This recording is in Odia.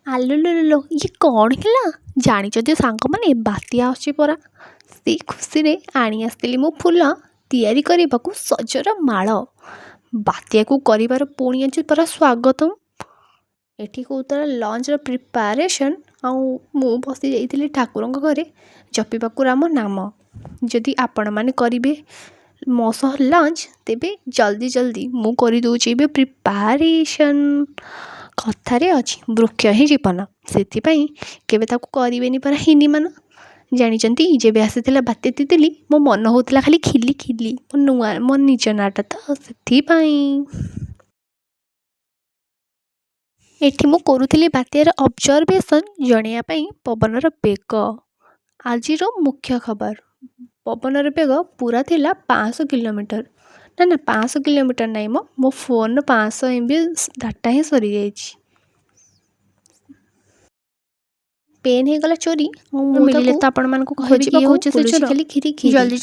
ଆଲୋଲୋଲୋ ଇଏ କ'ଣ ହେଲା ଜାଣିଛନ୍ତି ସାଙ୍ଗମାନେ ବାତ୍ୟା ଆସୁଛି ପରା। ସେଇ ଖୁସିରେ ଆଣି ଆସିଥିଲି ମୁଁ ଫୁଲ ତିଆରି କରିବାକୁ ସଜର ମାଳ। ବାତ୍ୟାକୁ କରିବାର ପୁଣି ଅଛି ପରା ସ୍ୱାଗତମ। ଏଠି କହୁଥିଲା ଲଞ୍ଚର ପ୍ରିପାରେସନ୍ ଆଉ ମୁଁ ବସି ଯାଇଥିଲି ଠାକୁରଙ୍କ ଘରେ ଜପିବାକୁ ରାମ ନାମ। ଯଦି ଆପଣମାନେ କରିବେ ମୋ ସହ ଲଞ୍ଚ ତେବେ ଜଲ୍ଦି ଜଲ୍ଦି ମୁଁ କରିଦେଉଛି ଏବେ ପ୍ରିପାରେସନ୍। କଥାରେ ଅଛି ବୃକ୍ଷ ହିଁ ଜୀବନ, ସେଥିପାଇଁ କେବେ ତାକୁ କରିବେନି ପରା ହିନିମାନ। ଜାଣିଛନ୍ତି ଯେବେ ଆସିଥିଲା ବାତ୍ୟା ତିତିଲି ମୋ ମନ ହେଉଥିଲା ଖାଲି ଖିଲି ଖିଲି, ମୋ ନିଜ ନାଁଟା ତ ସେଥିପାଇଁ। ଏଠି ମୁଁ କରୁଥିଲି ବାତ୍ୟାର ଅବଜରଭେସନ୍ ଜଣାଇବା ପାଇଁ ପବନର ବେଗ। ଆଜିର ମୁଖ୍ୟ ଖବର, ପବନର ବେଗ ପୁରା ଥିଲା 500 କିଲୋମିଟର। ନା 500 କିଲୋମିଟର ନାହିଁ ମୋ ଫୋନ୍ର 500 MB ଡାଟା ହିଁ ସରିଯାଇଛି। ପେନ୍ ହେଇଗଲା ଚୋରି, ମୁଁ ମିଳିଲେ ତ ଆପଣମାନଙ୍କୁ କହିବି କିଏ ହେଉଛି ସେ ଚୋର। ଜଲ୍ଦି